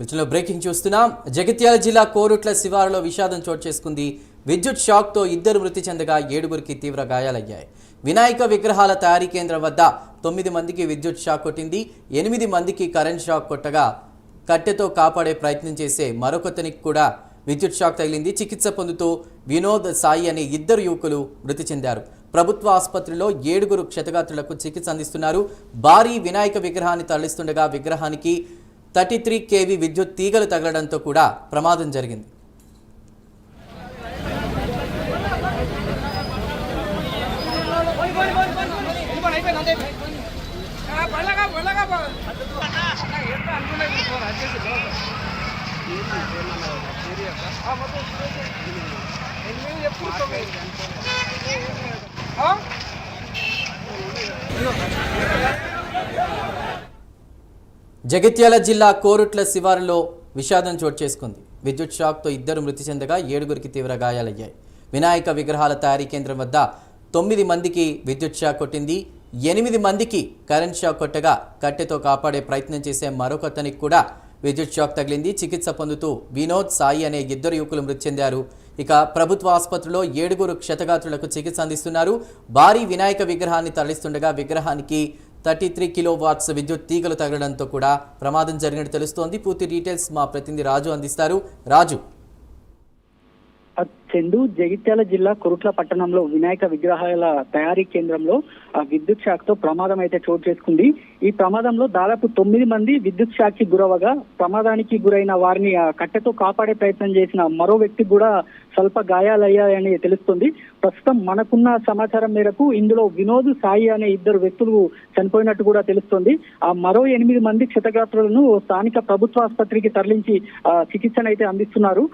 వీటిలో బ్రేకింగ్ చూస్తున్నాం. జగిత్యాల జిల్లా కోరుట్ల శివారులో విషాదం చోటు చేసుకుంది. విద్యుత్ షాక్తో 2 మృతి చెందగా 7గురికి తీవ్ర గాయాలయ్యాయి. వినాయక విగ్రహాల తయారీ కేంద్రం వద్ద 9 మందికి విద్యుత్ షాక్ కొట్టింది. 8 మందికి కరెంట్ షాక్ కొట్టగా కట్టెతో కాపాడే ప్రయత్నం చేసే మరొకతనికి కూడా విద్యుత్ షాక్ తగిలింది. చికిత్స పొందుతూ వినోద్, సాయి అనే 2 యువకులు మృతి చెందారు. ప్రభుత్వ ఆసుపత్రిలో 7గురు క్షతగాత్రులకు చికిత్స అందిస్తున్నారు. భారీ వినాయక విగ్రహాన్ని తరలిస్తుండగా విగ్రహానికి 33 kV విద్యుత్ తీగలు తగలడంతో కూడా ప్రమాదం జరిగింది. జగిత్యాల జిల్లా కోరుట్ల శివారులో విషాదం చోటు చేసుకుంది. విద్యుత్ షాక్తో 2 మృతి చెందగా 7గురికి తీవ్ర గాయాలయ్యాయి. వినాయక విగ్రహాల తయారీ కేంద్రం వద్ద 9 మందికి విద్యుత్ షాక్ కొట్టింది. 8 మందికి కరెంట్ షాక్ కొట్టగా కట్టెతో కాపాడే ప్రయత్నం చేసే మరొకతనికి కూడా విద్యుత్ షాక్ తగిలింది. చికిత్స పొందుతూ వినోద్, సాయి అనే 2 యువకులు మృతి చెందారు. ఇక ప్రభుత్వ ఆసుపత్రిలో 7గురు క్షతగాత్రులకు చికిత్స అందిస్తున్నారు. భారీ వినాయక విగ్రహాన్ని తరలిస్తుండగా విగ్రహానికి 33 kW విద్యుత్ తీగలు తగలడంతో కూడా ప్రమాదం జరిగినట్టు తెలుస్తోంది. పూర్తి డీటెయిల్స్ మా ప్రతినిధి రాజు అందిస్తారు. రాజు. చందు, జగిత్యాల జిల్లా కొరుట్ల పట్టణంలో వినాయక విగ్రహాల తయారీ కేంద్రంలో విద్యుత్ షాక్ తో ప్రమాదం అయితే చోటు చేసుకుంది. ఈ ప్రమాదంలో దాదాపు 9 మంది విద్యుత్ షాక్ కి గురవగా ప్రమాదానికి గురైన వారిని కట్టెతో కాపాడే ప్రయత్నం చేసిన మరో వ్యక్తికి కూడా స్వల్ప గాయాలయ్యాయని తెలుస్తుంది. ప్రస్తుతం మనకున్న సమాచారం మేరకు ఇందులో వినోద్, సాయి అనే 2 వ్యక్తులు చనిపోయినట్టు కూడా తెలుస్తుంది. ఆ మరో 8 మంది క్షతగాత్రులను స్థానిక ప్రభుత్వ ఆసుపత్రికి తరలించి చికిత్సనైతే అందిస్తున్నారు.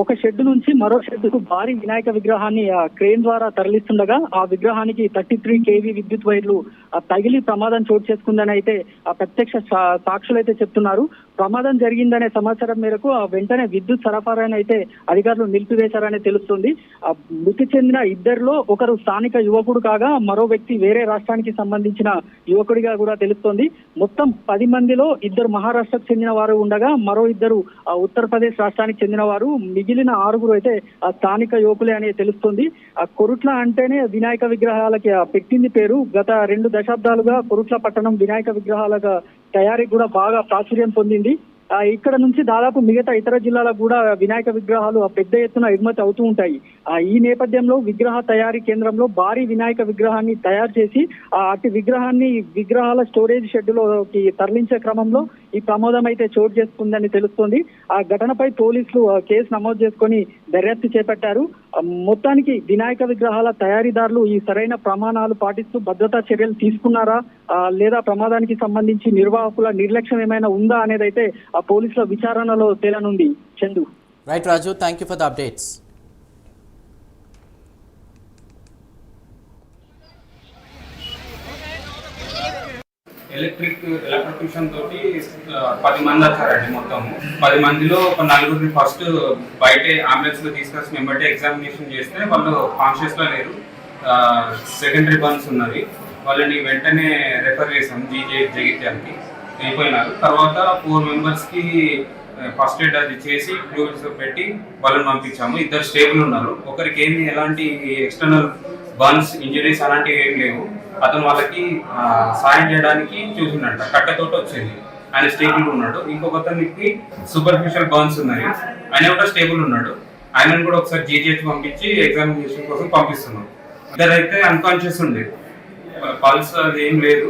ఒక షెడ్ నుంచి మరో షెడ్కు భారీ వినాయక విగ్రహాన్ని క్రేన్ ద్వారా తరలిస్తుండగా ఆ విగ్రహానికి 33 kV విద్యుత్ వైర్లు తగిలి ప్రమాదం చోటు చేసుకుందని అయితే ప్రత్యక్ష సాక్షులు అయితే చెప్తున్నారు. ప్రమాదం జరిగిందనే సమాచారం మేరకు వెంటనే విద్యుత్ సరఫరాను అయితే అధికారులు నిలిపివేశారని తెలుస్తుంది. మృతి చెందిన 2లో ఒకరు స్థానిక యువకుడు కాగా మరో వ్యక్తి వేరే రాష్ట్రానికి సంబంధించిన యువకుడిగా కూడా తెలుస్తోంది. మొత్తం 10 మందిలో 2 మహారాష్ట్రకు చెందిన వారు ఉండగా మరో 2 ఉత్తరప్రదేశ్ రాష్ట్రానికి చెందిన వారు, మిగిలిన 6గురు అయితే స్థానిక యువకులే అని తెలుస్తుంది. కొరుట్ల అంటేనే వినాయక విగ్రహాలకి పెట్టింది పేరు. గత 2 దశాబ్దాలుగా కొరుట్ల పట్టణం వినాయక విగ్రహాల తయారీ కూడా బాగా ప్రాచుర్యం పొందింది. ఇక్కడ నుంచి దాదాపు మిగతా ఇతర జిల్లాలకు కూడా వినాయక విగ్రహాలు పెద్ద ఎత్తున ఎగుమతి అవుతూ ఉంటాయి. ఈ నేపథ్యంలో విగ్రహ తయారీ కేంద్రంలో భారీ వినాయక విగ్రహాన్ని తయారు చేసి అటు విగ్రహాన్ని విగ్రహాల స్టోరేజ్ షెడ్డులోకి తరలించే క్రమంలో ఈ ప్రమాదం అయితే చోటు చేసుకుందని తెలుస్తోంది. ఆ ఘటనపై పోలీసులు కేసు నమోదు చేసుకొని దర్యాప్తు చేపట్టారు. మొత్తానికి వినాయక విగ్రహాల తయారీదారులు ఈ సరైన ప్రమాణాలు పాటిస్తూ భద్రతా చర్యలు తీసుకున్నారా లేదా ప్రమాదానికి సంబంధించి నిర్వాహకుల నిర్లక్ష్యం ఏమైనా ఉందా అనేది అయితే ఆ పోలీసుల విచారణలో తేలనుంది. Chandu. Right Raju, thank you for the updates. Electrocution తోటి 10 మంది వచ్చారండి. మొత్తం 10 మందిలో ఒక 4గురిని ఫస్ట్ బయట అంబులెన్స్ లో తీసుకొచ్చి వెంబడే ఎగ్జామినేషన్ చేస్తే వాళ్ళు కాన్షియస్ లో లేరు, సెకండరీ బర్న్స్ ఉన్నది. వాళ్ళని వెంటనే రెఫర్ చేసాం జగిత్యాలకి, వెళ్ళిపోయినారు. తర్వాత 4 మెంబర్స్కి ఫస్ట్ ఎయిడ్ అది చేసి ఫ్లూయిడ్స్ పెట్టి వాళ్ళని పంపించాము. 2 స్టేబుల్ ఉన్నారు. ఒకరికి ఏమి ఎలాంటి ఎక్స్టర్నల్ బర్న్స్, ఇంజరీస్ అలాంటివి ఏం లేవు. అతను వాళ్ళకి సాయం చేయడానికి చూసిండంట, కట్టెతోటి వచ్చింది. ఆయన స్టేబుల్ ఉన్నాడు. ఇంకొకతనికి సూపర్ఫిషియల్ బర్న్స్ ఉన్నాయి, ఆయన కూడా స్టేబుల్ ఉన్నాడు. ఆయనను కూడా ఒకసారి జీజీహెచ్ పంపించి ఎగ్జామినేషన్ కోసం పంపిస్తున్నాం. ఇద్దరైతే అన్కాన్షియస్ ఉండే, పల్స్ అది ఏం లేదు.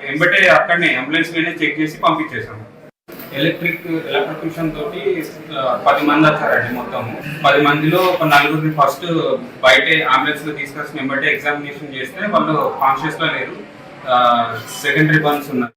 వెంబటే అక్కడనే అంబులెన్స్ లోనే చెక్ చేసి పంపించేసాము. ఎలక్ట్రిక్యూషన్ తోటి 10 మంది వచ్చారండి. మొత్తం 10 మందిలో ఒక 4గురిని ఫస్ట్ బయట అంబులెన్స్ లో తీసుకొచ్చి వెంబడే ఎగ్జామినేషన్ చేస్తే వాళ్ళు కాన్షియస్ లో లేరు, సెకండరీ బర్న్స్ ఉన్నాయి.